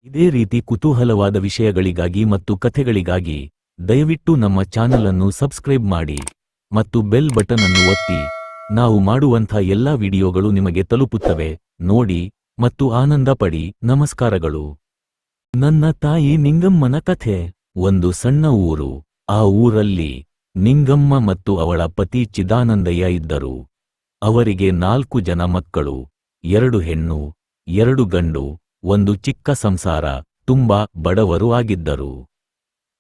ಇದೇ ರೀತಿ ಕುತೂಹಲವಾದ ವಿಷಯಗಳಿಗಾಗಿ ಮತ್ತು ಕಥೆಗಳಿಗಾಗಿ ದಯವಿಟ್ಟು ನಮ್ಮ ಚಾನೆಲ್ ಅನ್ನು ಸಬ್ಸ್ಕ್ರೈಬ್ ಮಾಡಿ ಮತ್ತು ಬೆಲ್ ಬಟನ್ ಅನ್ನು ಒತ್ತಿ. ನಾವು ಮಾಡುವಂಥ ಎಲ್ಲಾ ವಿಡಿಯೋಗಳು ನಿಮಗೆ ತಲುಪುತ್ತವೆ. ನೋಡಿ ಮತ್ತು ಆನಂದ ಪಡಿ. ನಮಸ್ಕಾರಗಳು. ನನ್ನ ತಾಯಿ ನಿಂಗಮ್ಮನ ಕಥೆ. ಒಂದು ಸಣ್ಣ ಊರು. ಆ ಊರಲ್ಲಿ ನಿಂಗಮ್ಮ ಮತ್ತು ಅವಳ ಪತಿ ಚಿದಾನಂದಯ್ಯ ಇದ್ದರು. ಅವರಿಗೆ 4 ಜನ ಮಕ್ಕಳು, 2 ಹೆಣ್ಣು 2 ಗಂಡು, ಒಂದು ಚಿಕ್ಕ ಸಂಸಾರ. ತುಂಬಾ ಬಡವರು ಆಗಿದ್ದರು.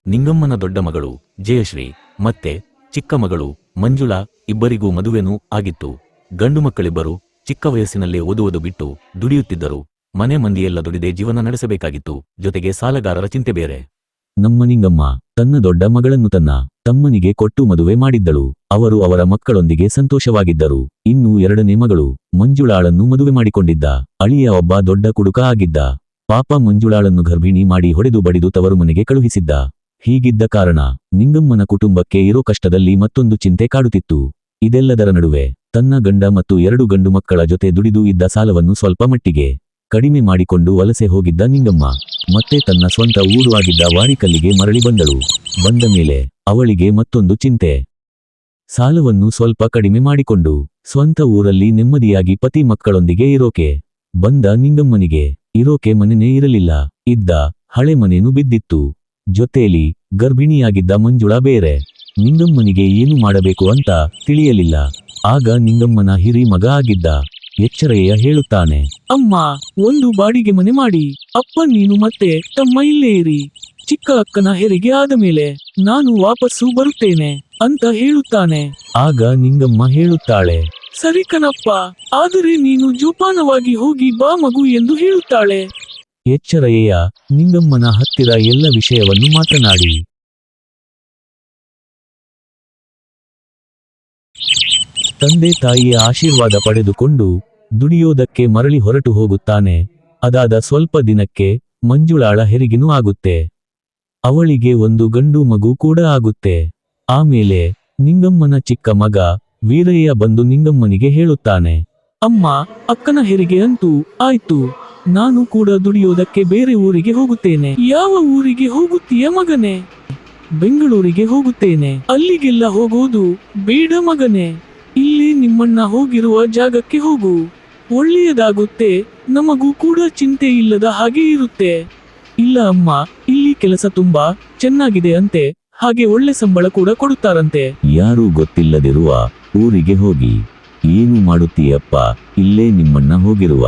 ನಿಂಗಮ್ಮನ ದೊಡ್ಡ ಮಗಳು ಜಯಶ್ರೀ ಮತ್ತೆ ಚಿಕ್ಕ ಮಗಳು ಮಂಜುಳಾ ಇಬ್ಬರಿಗೂ ಮದುವೆನೂ ಆಗಿತ್ತು. ಗಂಡು ಮಕ್ಕಳಿಬ್ಬರು ಚಿಕ್ಕ ವಯಸ್ಸಿನಲ್ಲೇ ಓದುವುದು ಬಿಟ್ಟು ದುಡಿಯುತ್ತಿದ್ದರು. ಮನೆ ಮಂದಿಯೆಲ್ಲ ದುಡಿದೇ ಜೀವನ ನಡೆಸಬೇಕಾಗಿತ್ತು. ಜೊತೆಗೆ ಸಾಲಗಾರರ ಚಿಂತೆ ಬೇರೆ. ನಮ್ಮ ನಿಂಗಮ್ಮ ತನ್ನ ದೊಡ್ಡ ಮಗಳನ್ನು ತನ್ನ ತಮ್ಮನಿಗೆ ಕೊಟ್ಟು ಮದುವೆ ಮಾಡಿದ್ದಳು. ಅವರು ಅವರ ಮಕ್ಕಳೊಂದಿಗೆ ಸಂತೋಷವಾಗಿದ್ದರು. ಇನ್ನು 2ನೇ ಮಗಳು ಮಂಜುಳಾಳನ್ನು ಮದುವೆ ಮಾಡಿಕೊಂಡಿದ್ದ. ಅಳಿಯ ಒಬ್ಬ ದೊಡ್ಡ ಕುಡುಕ ಆಗಿದ್ದ. ಪಾಪ ಮಂಜುಳಾಳನ್ನು ಗರ್ಭಿಣಿ ಮಾಡಿ ಹೊಡೆದು ಬಡಿದು ತವರು ಮನೆಗೆ ಕಳುಹಿಸಿದ್ದ. ಹೀಗಿದ್ದ ಕಾರಣ ನಿಂಗಮ್ಮನ ಕುಟುಂಬಕ್ಕೆ ಇರೋ ಕಷ್ಟದಲ್ಲಿ ಮತ್ತೊಂದು ಚಿಂತೆ ಕಾಡುತ್ತಿತ್ತು. ಇದೆಲ್ಲದರ ನಡುವೆ ತನ್ನ ಗಂಡ ಮತ್ತು 2 ಗಂಡು ಮಕ್ಕಳ ಜೊತೆ ದುಡಿದು ಇದ್ದ ಸಾಲವನ್ನು ಸ್ವಲ್ಪ ಮಟ್ಟಿಗೆ ಕಡಿಮೆ ಮಾಡಿಕೊಂಡು ವಲಸೆ ಹೋಗಿದ್ದ ನಿಂಗಮ್ಮ ಮತ್ತೆ ತನ್ನ ಸ್ವಂತ ಊರು ಆಗಿದ್ದ ವಾರಿಕಲ್ಲಿಗೆ ಮರಳಿ ಬಂದಳು. ಬಂದ ಮೇಲೆ ಅವಳಿಗೆ ಮತ್ತೊಂದು ಚಿಂತೆ. ಸಾಲವನ್ನು ಸ್ವಲ್ಪ ಕಡಿಮೆ ಮಾಡಿಕೊಂಡು ಸ್ವಂತ ಊರಲ್ಲಿ ನೆಮ್ಮದಿಯಾಗಿ ಪತಿ ಮಕ್ಕಳೊಂದಿಗೆ ಇರೋಕೆ ಬಂದ ನಿಂಗಮ್ಮನಿಗೆ ಇರೋಕೆ ಮನೆನೇ ಇರಲಿಲ್ಲ. ಇದ್ದ ಹಳೆ ಮನೇನು ಬಿದ್ದಿತ್ತು. ಜೊತೆಯಲ್ಲಿ ಗರ್ಭಿಣಿಯಾಗಿದ್ದ ಮಂಜುಳಾ ಬೇರೆ. ನಿಂಗಮ್ಮನಿಗೆ ಏನು ಮಾಡಬೇಕು ಅಂತ ತಿಳಿಯಲಿಲ್ಲ. ಆಗ ನಿಂಗಮ್ಮನ ಹಿರಿ ಮಗ ಆಗಿದ್ದ ಎಚ್ಚರಯ್ಯ ಹೇಳುತ್ತಾನೆ, ಅಮ್ಮ, ಒಂದು ಬಾಡಿಗೆ ಮನೆ ಮಾಡಿ. ಅಪ್ಪ ನೀನು ಮತ್ತೆ ತಮ್ಮ ಇಲ್ಲೇ ಇರಿ. ಚಿಕ್ಕ ಅಕ್ಕನ ಹೆರಿಗೆ ಆದ ಮೇಲೆ ನಾನು ವಾಪಸ್ಸು ಬರುತ್ತೇನೆ ಅಂತ ಹೇಳುತ್ತಾನೆ. ಆಗ ನಿಂಗಮ್ಮ ಹೇಳುತ್ತಾಳೆ, ಸರಿ ಕಣಪ್ಪ, ಆದರೆ ನೀನು ಜೋಪಾನವಾಗಿ ಹೋಗಿ ಬಾ ಮಗು ಎಂದು ಹೇಳುತ್ತಾಳೆ. ಎಚ್ಚರಯ್ಯ ನಿಂಗಮ್ಮನ ಹತ್ತಿರ ಎಲ್ಲ ವಿಷಯವನ್ನು ಮಾತನಾಡಿ ತಂದೆ ತಾಯಿಯ ಆಶೀರ್ವಾದ ಪಡೆದುಕೊಂಡು ದುಡಿಯೋದಕ್ಕೆ ಮರಳಿ ಹೊರಟು ಹೋಗುತ್ತಾನೆ. ಅದಾದ ಸ್ವಲ್ಪ ದಿನಕ್ಕೆ ಮಂಜುಳಾಳ ಹೆರಿಗೆನೂ ಆಗುತ್ತೆ. ಅವಳಿಗೆ ಒಂದು ಗಂಡು ಮಗು ಕೂಡ ಆಗುತ್ತೆ. ಆಮೇಲೆ ನಿಂಗಮ್ಮನ ಚಿಕ್ಕ ಮಗ ವೀರಯ್ಯ ಬಂದು ನಿಂಗಮ್ಮನಿಗೆ ಹೇಳುತ್ತಾನೆ, ಅಮ್ಮ, ಅಕ್ಕನ ಹೆರಿಗೆ ಅಂತೂ ಆಯ್ತು. ನಾನು ಕೂಡ ದುಡಿಯೋದಕ್ಕೆ ಬೇರೆ ಊರಿಗೆ ಹೋಗುತ್ತೇನೆ. ಯಾವ ಊರಿಗೆ ಹೋಗುತ್ತೀಯ ಮಗನೇ? ಬೆಂಗಳೂರಿಗೆ ಹೋಗುತ್ತೇನೆ. ಅಲ್ಲಿಗೆಲ್ಲ ಹೋಗೋದು ಬೇಡ ಮಗನೇ. ಇಲ್ಲಿ ನಿಮ್ಮಣ್ಣ ಹೋಗಿರುವ ಜಾಗಕ್ಕೆ ಹೋಗು. ಒಳ್ಳೆಯದಾಗುತ್ತೆ. ನಮಗೂ ಕೂಡ ಚಿಂತೆ ಇಲ್ಲದ ಹಾಗೆ ಇರುತ್ತೆ. ಇಲ್ಲ ಅಮ್ಮ, ಇಲ್ಲಿ ಕೆಲಸ ತುಂಬಾ ಚೆನ್ನಾಗಿದೆ ಅಂತೆ. ಹಾಗೆ ಒಳ್ಳೆ ಸಂಬಳ ಕೂಡ ಕೊಡುತ್ತಾರಂತೆ. ಯಾರೂ ಗೊತ್ತಿಲ್ಲದಿರುವ ಊರಿಗೆ ಹೋಗಿ ಏನು ಮಾಡುತ್ತೀಯಪ್ಪ? ಇಲ್ಲೇ ನಿಮ್ಮಣ್ಣ ಹೋಗಿರುವ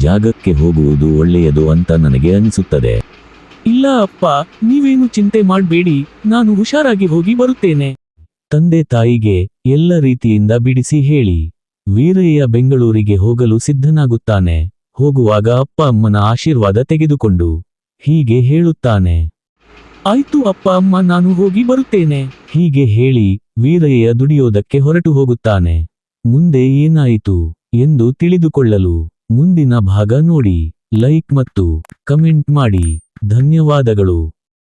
ಜಾಗಕ್ಕೆ ಹೋಗುವುದು ಒಳ್ಳೆಯದು ಅಂತ ನನಗೆ ಅನಿಸುತ್ತದೆ. ಇಲ್ಲ ಅಪ್ಪ, ನೀವೇನು ಚಿಂತೆ ಮಾಡಬೇಡಿ. ನಾನು ಹುಷಾರಾಗಿ ಹೋಗಿ ಬರುತ್ತೇನೆ. ತಂದೆ ತಾಯಿಗೆ ಎಲ್ಲ ರೀತಿಯಿಂದ ಬಿಡಿಸಿ ಹೇಳಿ ವೀರಯ್ಯ ಬೆಂಗಳೂರಿಗೆ ಹೋಗಲು ಸಿದ್ಧನಾಗುತ್ತಾನೆ. ಹೋಗುವಾಗ ಅಪ್ಪ ಅಮ್ಮನ ಆಶೀರ್ವಾದ ತೆಗೆದುಕೊಂಡು ಹೀಗೆ ಹೇಳುತ್ತಾನೆ, ಆಯ್ತು ಅಪ್ಪ ಅಮ್ಮ, ನಾನು ಹೋಗಿ ಬರುತ್ತೇನೆ. ಹೀಗೆ ಹೇಳಿ ವೀರಯ್ಯ ದುಡಿಯೋದಕ್ಕೆ ಹೊರಟು ಹೋಗುತ್ತಾನೆ. ಮುಂದೆ ಏನಾಯಿತು ಎಂದು ತಿಳಿದುಕೊಳ್ಳಲು ಮುಂದಿನ ಭಾಗ ನೋಡಿ. ಲೈಕ್ ಮತ್ತು ಕಮೆಂಟ್ ಮಾಡಿ. ಧನ್ಯವಾದಗಳು.